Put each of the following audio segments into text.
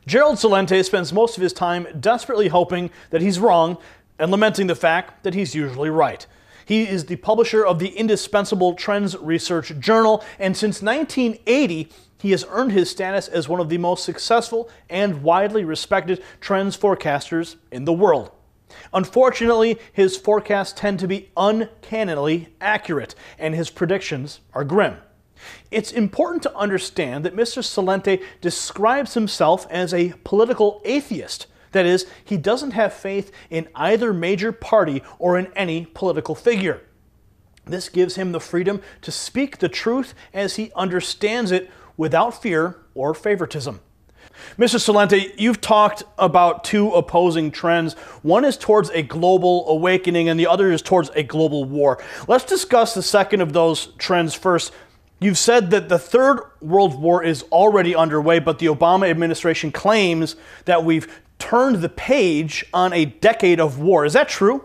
Gerald Celente spends most of his time desperately hoping that he's wrong and lamenting the fact that he's usually right. He is the publisher of the indispensable TrendsResearchInstitute, and since 1980, he has earned his status as one of the most successful and widely respected trends forecasters in the world. Unfortunately, his forecasts tend to be uncannily accurate, and his predictions are grim. It's important to understand that Mr. Celente describes himself as a political atheist. That is, he doesn't have faith in either major party or in any political figure. This gives him the freedom to speak the truth as he understands it without fear or favoritism. Mr. Celente, you've talked about two opposing trends. One is towards a global awakening and the other is towards a global war. Let's discuss the second of those trends first. You've said that the Third World War is already underway, but the Obama administration claims that we've turned the page on a decade of war. Is that true?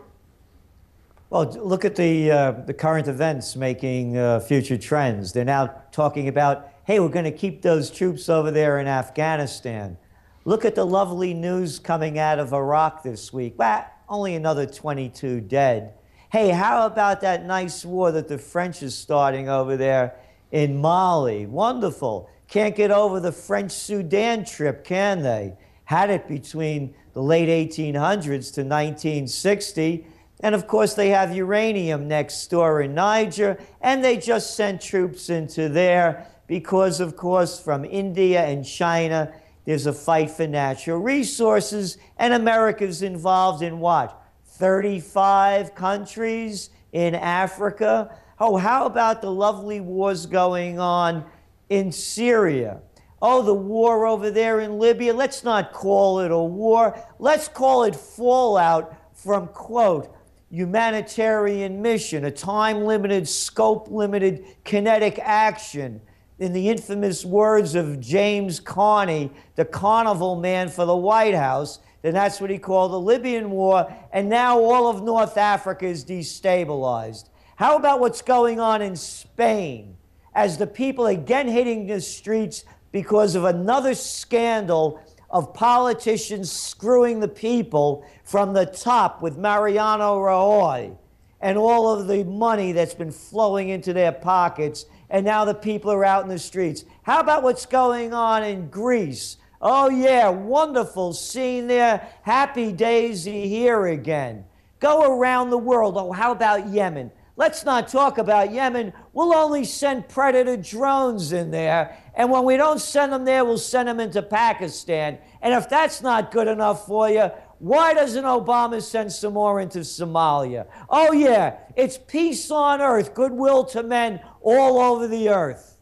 Well, look at the current events making future trends. They're now talking about, hey, we're going to keep those troops over there in Afghanistan. Look at the lovely news coming out of Iraq this week. Well, only another 22 dead. Hey, how about that nice war that the French is starting over there in Mali? Wonderful. Can't get over the French Sudan trip, can they? Had it between the late 1800s to 1960. And of course, they have uranium next door in Niger, and they just sent troops into there because, of course, from India and China, there's a fight for natural resources, and America's involved in what? 35 countries in Africa? Oh, how about the lovely wars going on in Syria? Oh, the war over there in Libya. Let's not call it a war. Let's call it fallout from, quote, humanitarian mission, a time-limited, scope-limited kinetic action. In the infamous words of James Carney, the carnival man for the White House, then that's what he called the Libyan war, and now all of North Africa is destabilized. How about what's going on in Spain as the people again hitting the streets because of another scandal of politicians screwing the people from the top with Mariano Rajoy and all of the money that's been flowing into their pockets, and now the people are out in the streets. How about what's going on in Greece? Oh yeah, wonderful seeing there, happy daisy here again. Go around the world. Oh, how about Yemen? Let's not talk about Yemen. We'll only send Predator drones in there. And when we don't send them there, we'll send them into Pakistan. And if that's not good enough for you, why doesn't Obama send some more into Somalia? Oh, yeah, it's peace on earth, goodwill to men all over the earth.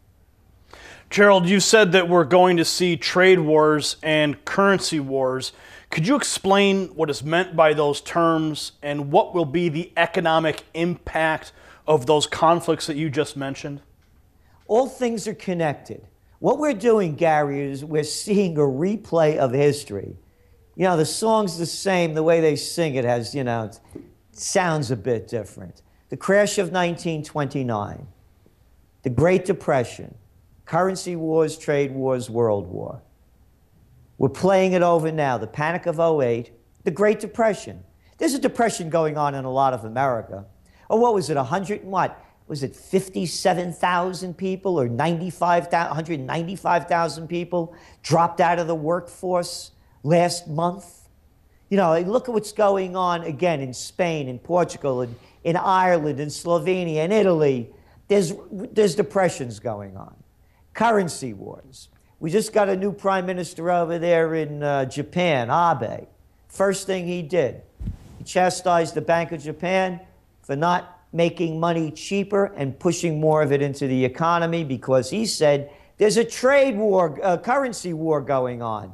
Gerald, you said that we're going to see trade wars and currency wars. Could you explain what is meant by those terms and what will be the economic impact of those conflicts that you just mentioned? All things are connected. What we're doing, Gary, is we're seeing a replay of history. You know, the song's the same, the way they sing it has, you know, it sounds a bit different. The crash of 1929, the Great Depression, currency wars, trade wars, world war. We're playing it over now. The Panic of '08, the Great Depression. There's a depression going on in a lot of America. Oh, what was it, 100 and what? Was it 57,000 people or 195,000 people dropped out of the workforce last month? You know, look at what's going on again in Spain, in Portugal, in Ireland, in Slovenia, in Italy. There's depressions going on. Currency wars. We just got a new prime minister over there in Japan, Abe. First thing he did, he chastised the Bank of Japan for not making money cheaper and pushing more of it into the economy because he said there's a trade war, a currency war going on.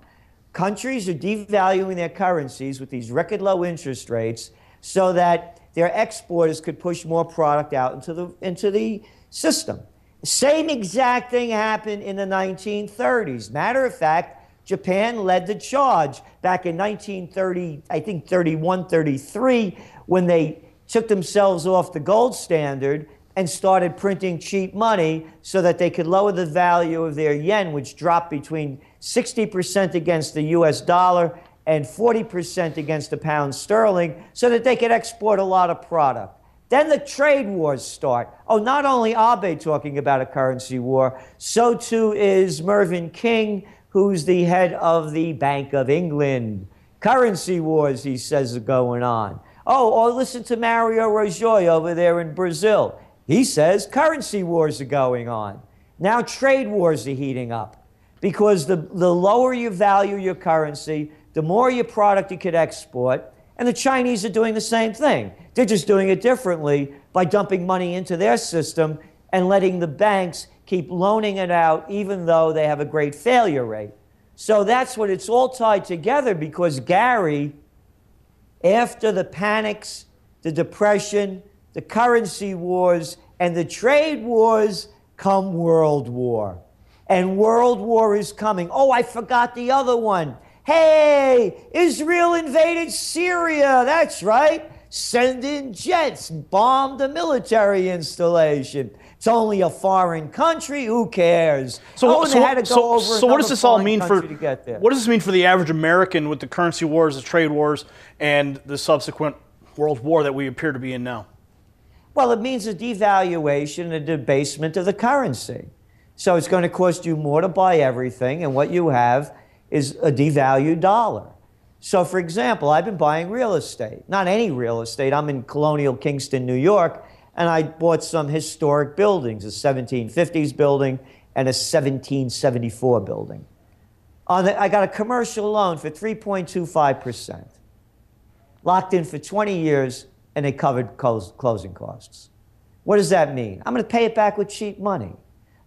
Countries are devaluing their currencies with these record low interest rates so that their exporters could push more product out into the system. Same exact thing happened in the 1930s. Matter of fact, Japan led the charge back in 1930, I think 31, 33, when they took themselves off the gold standard and started printing cheap money so that they could lower the value of their yen, which dropped between 60% against the US dollar, and 40% against the pound sterling so that they could export a lot of product. Then the trade wars start. Oh, not only Abe talking about a currency war, so too is Mervyn King, who's the head of the Bank of England. Currency wars, he says, are going on. Oh, or listen to Mario Rajoy over there in Brazil. He says currency wars are going on. Now trade wars are heating up because the lower you value your currency, the more your product you could export, and the Chinese are doing the same thing. They're just doing it differently by dumping money into their system and letting the banks keep loaning it out even though they have a great failure rate. So that's what it's all tied together because Gary, after the panics, the depression, the currency wars, and the trade wars, come World War. And World War is coming. Oh, I forgot the other one. Hey, Israel invaded Syria. That's right. Send in jets, bomb the military installation. It's only a foreign country. Who cares? So what does this all mean for? What does this mean for the average American with the currency wars, the trade wars, and the subsequent World War that we appear to be in now? Well, it means a devaluation, a debasement of the currency. So it's going to cost you more to buy everything, and what you have is a devalued dollar. So, for example, I've been buying real estate. Not any real estate. I'm in colonial Kingston, New York, and I bought some historic buildings, a 1750s building and a 1774 building. I got a commercial loan for 3.25%, locked in for 20 years, and they covered closing costs. What does that mean? I'm going to pay it back with cheap money.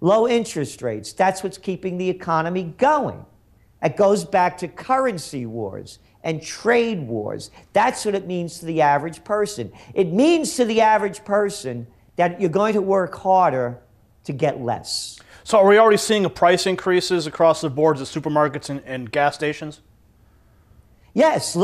Low interest rates, that's what's keeping the economy going. It goes back to currency wars and trade wars. That's what it means to the average person. It means to the average person that you're going to work harder to get less. So are we already seeing price increases across the boards at supermarkets and gas stations? Yes,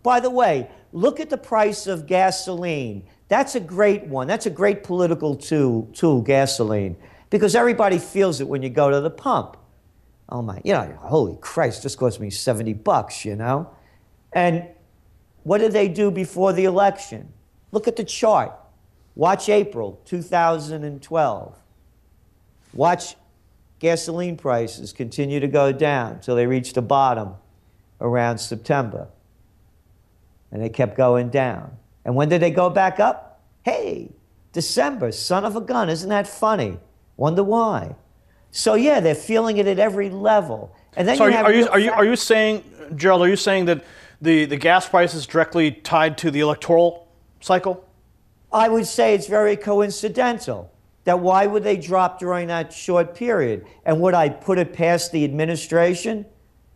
by the way, look at the price of gasoline. That's a great one. That's a great political tool, gasoline, because everybody feels it when you go to the pump. Oh my, holy Christ, this cost me $70, And what did they do before the election? Look at the chart. Watch April 2012. Watch gasoline prices continue to go down until they reached the bottom around September. And they kept going down. And when did they go back up? Hey, December, son of a gun. Isn't that funny? Wonder why. So yeah, they're feeling it at every level. And then so are you saying, Gerald, are you saying that the gas price is directly tied to the electoral cycle? I would say it's very coincidental. That why would they drop during that short period? And would I put it past the administration?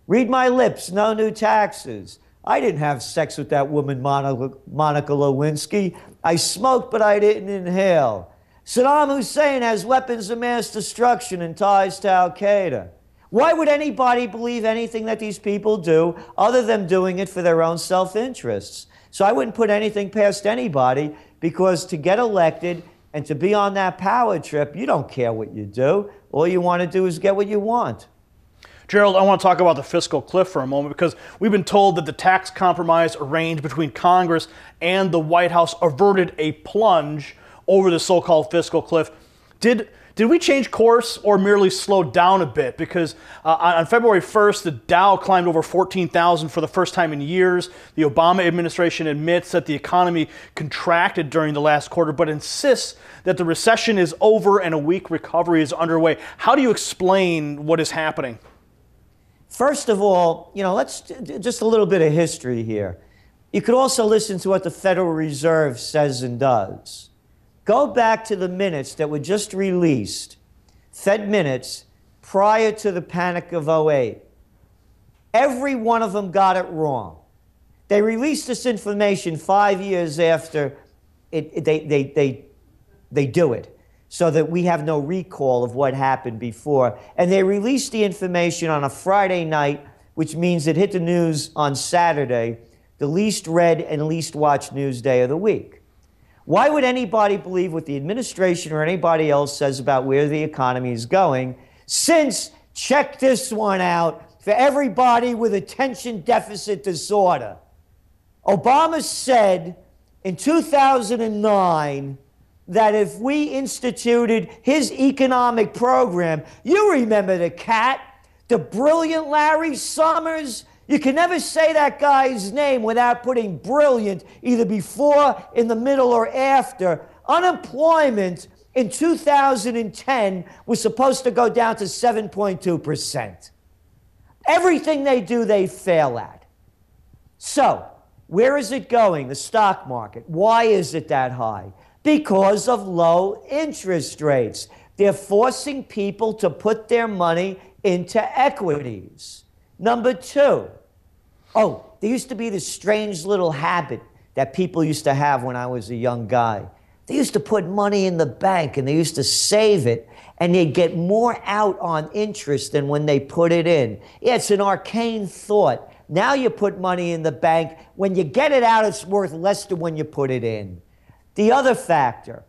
Read my lips, no new taxes. I didn't have sex with that woman, Monica Lewinsky. I smoked, but I didn't inhale. Saddam Hussein has weapons of mass destruction and ties to Al-Qaeda. Why would anybody believe anything that these people do other than doing it for their own self-interests? So I wouldn't put anything past anybody, because to get elected and to be on that power trip, you don't care what you do. All you want to do is get what you want. Gerald, I want to talk about the fiscal cliff for a moment, because we've been told that the tax compromise arranged between Congress and the White House averted a plunge over the so-called fiscal cliff. Did we change course or merely slow down a bit? Because on February 1st, the Dow climbed over 14,000 for the first time in years. The Obama administration admits that the economy contracted during the last quarter, but insists that the recession is over and a weak recovery is underway. How do you explain what is happening? First of all, let's just a little bit of history here. You could also listen to what the Federal Reserve says and does. Go back to the minutes that were just released, Fed minutes, prior to the panic of '08. Every one of them got it wrong. They released this information 5 years after they do it, so that we have no recall of what happened before. And they released the information on a Friday night, which means it hit the news on Saturday, the least read and least watched news day of the week. Why would anybody believe what the administration or anybody else says about where the economy is going, since, check this one out, for everybody with attention deficit disorder. Obama said in 2009 that if we instituted his economic program, you remember the cat, the brilliant Larry Summers. You can never say that guy's name without putting brilliant either before, in the middle, or after. Unemployment in 2010 was supposed to go down to 7.2%. Everything they do, they fail at. So, where is it going? The stock market. Why is it that high? Because of low interest rates. They're forcing people to put their money into equities. Number two, there used to be this strange little habit that people used to have when I was a young guy. They used to put money in the bank and they used to save it, and they'd get more out on interest than when they put it in. Yeah, it's an arcane thought. Now you put money in the bank. When you get it out, it's worth less than when you put it in. The other factor,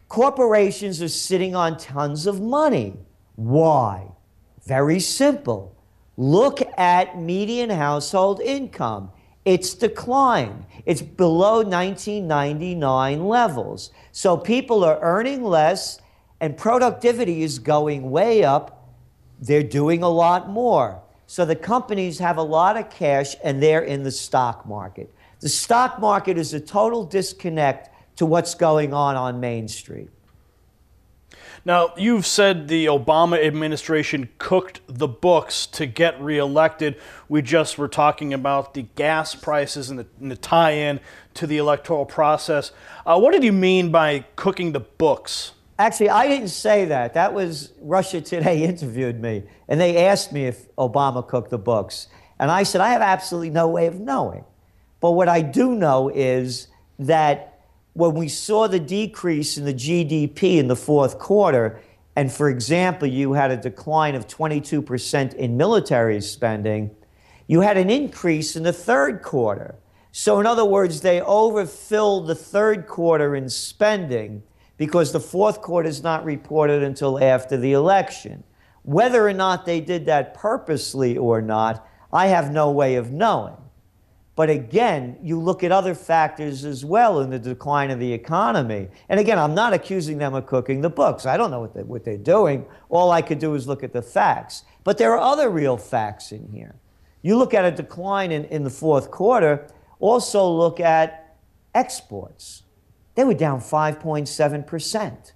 corporations are sitting on tons of money. Why? Very simple. Look at median household income. It's declined. It's below 1999 levels. So people are earning less and productivity is going way up. They're doing a lot more. So the companies have a lot of cash and they're in the stock market. The stock market is a total disconnect to what's going on Main Street. Now, you've said the Obama administration cooked the books to get reelected. We just were talking about the gas prices and the tie-in to the electoral process. What did you mean by cooking the books? Actually, I didn't say that. That was Russia Today interviewed me, and they asked me if Obama cooked the books. And I said, I have absolutely no way of knowing. But what I do know is that when we saw the decrease in the GDP in the fourth quarter, and for example, you had a decline of 22% in military spending, you had an increase in the third quarter. So in other words, they overfilled the third quarter in spending because the fourth quarter is not reported until after the election. Whether or not they did that purposely or not, I have no way of knowing. But again, you look at other factors as well in the decline of the economy. And again, I'm not accusing them of cooking the books. I don't know what they're doing. All I could do is look at the facts. But there are other real facts in here. You look at a decline in the fourth quarter, also look at exports. They were down 5.7%.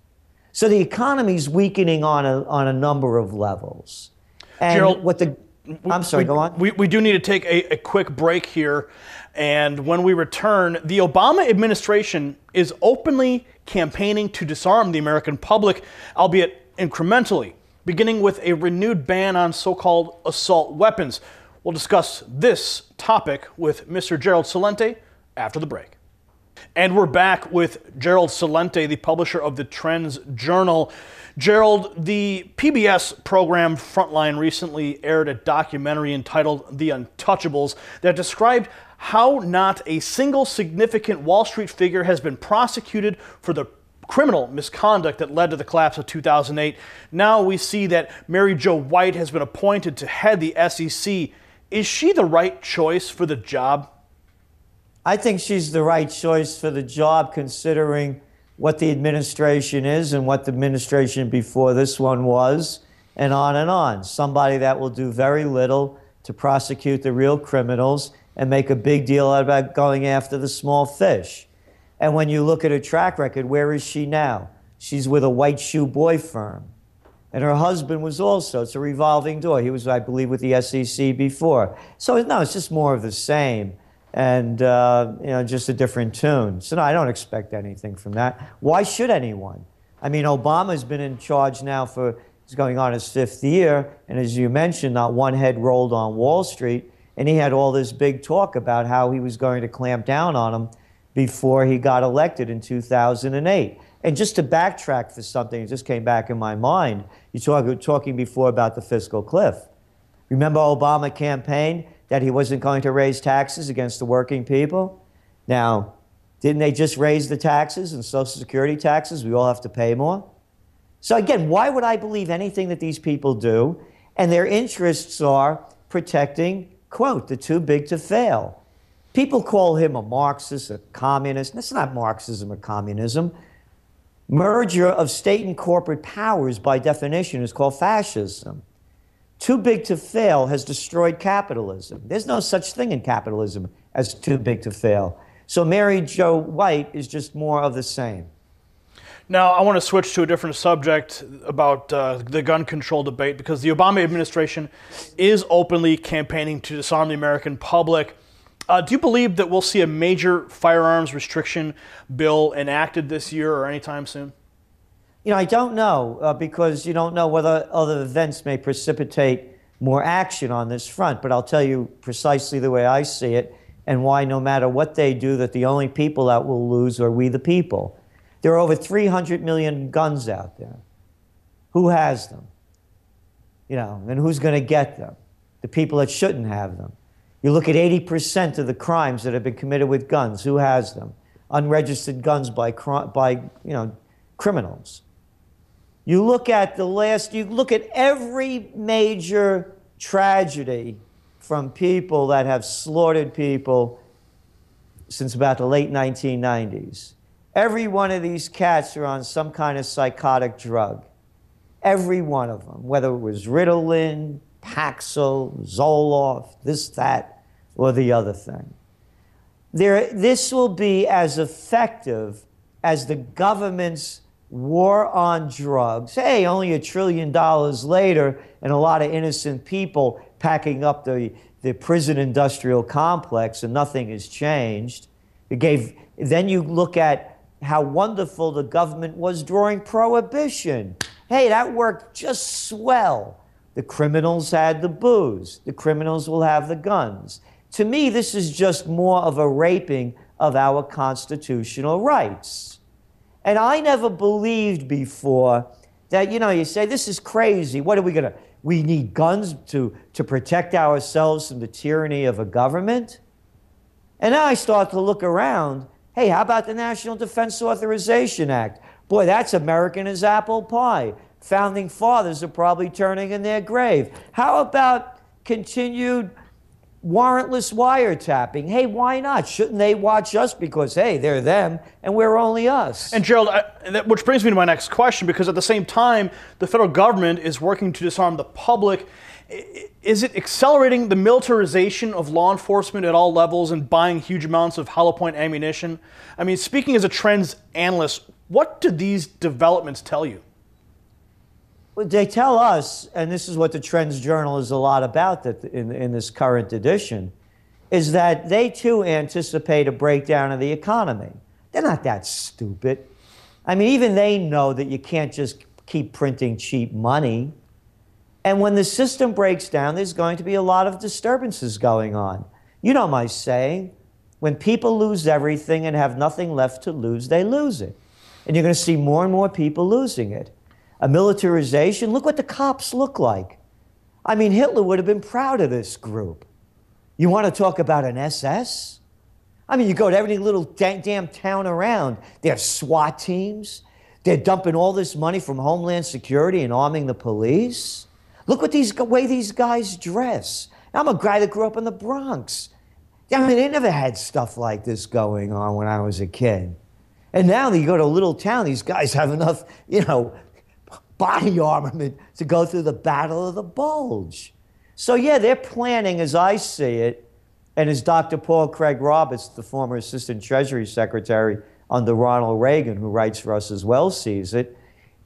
So the economy's weakening on a number of levels. And Gerald, I'm sorry, go on. We do need to take a quick break here. And when we return, the Obama administration is openly campaigning to disarm the American public, albeit incrementally, beginning with a renewed ban on so-called assault weapons. We'll discuss this topic with Mr. Gerald Celente after the break. And we're back with Gerald Celente, the publisher of the TrendsJournal. Gerald, the PBS program Frontline recently aired a documentary entitled The Untouchables that described how not a single significant Wall Street figure has been prosecuted for the criminal misconduct that led to the collapse of 2008. Now we see that Mary Jo White has been appointed to head the SEC. Is she the right choice for the job? I think she's the right choice for the job, considering what the administration is and what the administration before this one was, and on and on. Somebody that will do very little to prosecute the real criminals and make a big deal about going after the small fish. And when you look at her track record, where is she now? She's with a white shoe boy firm. And her husband was also, it's a revolving door. He was, I believe, with the SEC before. So no, it's just more of the same. And just a different tune. So no, I don't expect anything from that. Why should anyone? I mean, Obama's been in charge now he's going on his 5th year, and as you mentioned, not one head rolled on Wall Street, and he had all this big talk about how he was going to clamp down on them before he got elected in 2008. And just to backtrack for something that just came back in my mind, you were talking before about the fiscal cliff. Remember Obama campaigned that he wasn't going to raise taxes against the working people? Now, didn't they just raise the taxes and Social Security taxes? We all have to pay more. So again, why would I believe anything that these people do? And their interests are protecting, quote, the too big to fail. People call him a Marxist, a communist. That's not Marxism or communism. Merger of state and corporate powers, by definition, is called fascism. Too big to fail has destroyed capitalism. There's no such thing in capitalism as too big to fail. So Mary Jo White is just more of the same. Now, I want to switch to a different subject about the gun control debate, because the Obama administration is openly campaigning to disarm the American public. Do you believe that we'll see a major firearms restriction bill enacted this year or anytime soon? You know, I don't know, because you don't know whether other events may precipitate more action on this front. But I'll tell you precisely the way I see it, and why no matter what they do, that the only people that will lose are we the people. There are over 300 million guns out there. Who has them? You know, and who's going to get them? The people that shouldn't have them. You look at 80% of the crimes that have been committed with guns. Who has them? Unregistered guns by criminals. You look at every major tragedy from people that have slaughtered people since about the late 1990s. Every one of these cats are on some kind of psychotic drug. Every one of them, whether it was Ritalin, Paxil, Zoloft, this, that, or the other thing. This will be as effective as the government's war on drugs. Hey, only $1 trillion later, and a lot of innocent people packing up the prison industrial complex, and nothing has changed. Then you look at how wonderful the government was during Prohibition. Hey, that worked just swell. The criminals had the booze. The criminals will have the guns. To me, this is just more of a raping of our constitutional rights. And I never believed before that, you say, this is crazy. What are we going to, we need guns to protect ourselves from the tyranny of a government? And now I start to look around. Hey, how about the National Defense Authorization Act? Boy, that's American as apple pie. Founding fathers are probably turning in their grave. How about continued warrantless wiretapping? Hey, why not? Shouldn't they watch us because, hey, they're them and we're only us? And Gerald, which brings me to my next question, because at the same time, the federal government is working to disarm the public. Is it accelerating the militarization of law enforcement at all levels and buying huge amounts of hollow point ammunition? I mean, speaking as a trends analyst, what do these developments tell you? Well, they tell us, and this is what the TrendsJournal is a lot about in this current edition, is that they too anticipate a breakdown of the economy. They're not that stupid. I mean, even they know that you can't just keep printing cheap money. And when the system breaks down, there's going to be a lot of disturbances going on. You know my saying, when people lose everything and have nothing left to lose, they lose it. And you're going to see more and more people losing it. A militarization, look what the cops look like. I mean, Hitler would have been proud of this group. You want to talk about an SS? I mean, you go to every little damn town around. They have SWAT teams. They're dumping all this money from Homeland Security and arming the police. Look what way these guys dress. I'm a guy that grew up in the Bronx. I mean, they never had stuff like this going on when I was a kid. And now that you go to a little town, these guys have enough, body armament to go through the Battle of the Bulge. So yeah, they're planning, as I see it, and as Dr. Paul Craig Roberts, the former Assistant Treasury Secretary under Ronald Reagan, who writes for us as well, sees it,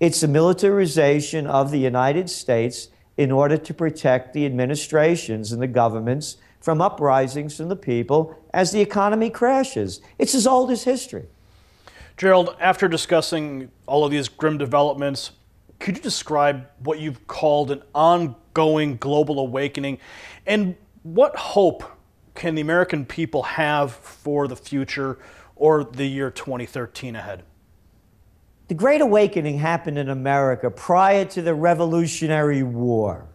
it's a militarization of the United States in order to protect the administrations and the governments from uprisings from the people as the economy crashes. It's as old as history. Gerald, after discussing all of these grim developments, could you describe what you've called an ongoing global awakening, and what hope can the American people have for the future or the year 2013 ahead? The Great Awakening happened in America prior to the Revolutionary War.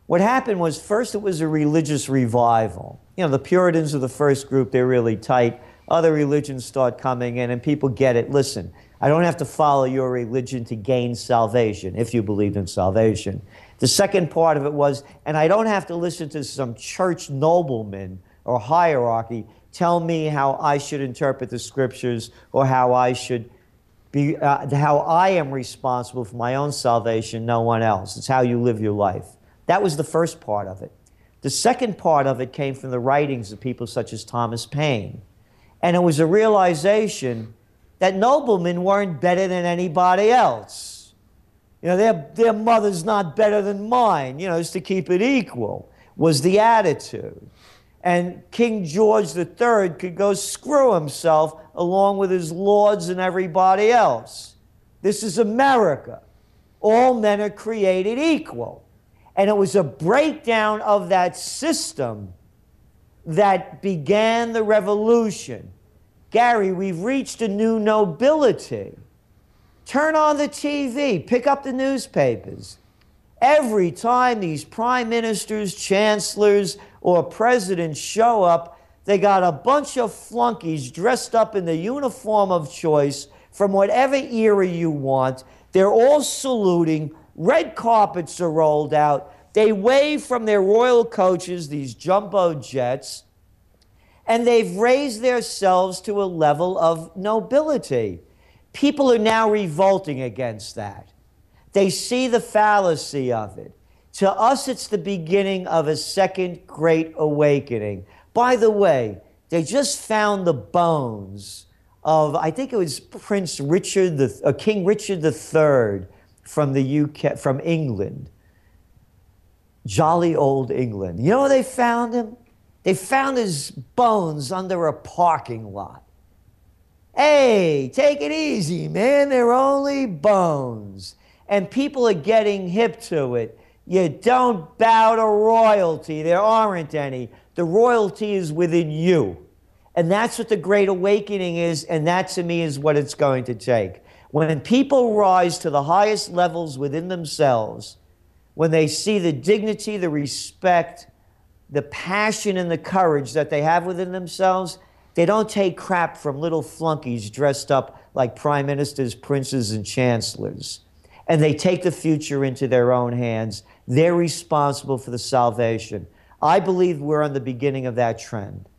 What happened was, first it was a religious revival. The Puritans are the first group, they're really tight. Other religions start coming in and people get it. Listen, I don't have to follow your religion to gain salvation, if you believed in salvation. The second part of it was, and I don't have to listen to some church nobleman or hierarchy tell me how I should interpret the scriptures or how I should be, how I am responsible for my own salvation, no one else. It's how you live your life. That was the first part of it. The second part of it came from the writings of people such as Thomas Paine. And it was a realization that noblemen weren't better than anybody else. You know, their mother's not better than mine, you know, just to keep it equal, was the attitude. And King George III could go screw himself along with his lords and everybody else. This is America. All men are created equal. And it was a breakdown of that system that began the revolution. Gary, we've reached a new nobility. Turn on the TV, pick up the newspapers. Every time these prime ministers, chancellors, or presidents show up, they got a bunch of flunkies dressed up in the uniform of choice from whatever era you want. They're all saluting. Red carpets are rolled out. They wave from their royal coaches, these jumbo jets, and they've raised themselves to a level of nobility. People are now revolting against that. They see the fallacy of it. To us, it's the beginning of a second great awakening. By the way, they just found the bones of, I think it was King Richard III from the UK, from England. Jolly old England. You know where they found him? They found his bones under a parking lot. Hey, take it easy, man. They're only bones. And people are getting hip to it. You don't bow to royalty. There aren't any. The royalty is within you. And that's what the Great Awakening is, and that to me is what it's going to take. When people rise to the highest levels within themselves, when they see the dignity, the respect, the passion, and the courage that they have within themselves, they don't take crap from little flunkies dressed up like prime ministers, princes, and chancellors. And they take the future into their own hands. They're responsible for the salvation. I believe we're on the beginning of that trend.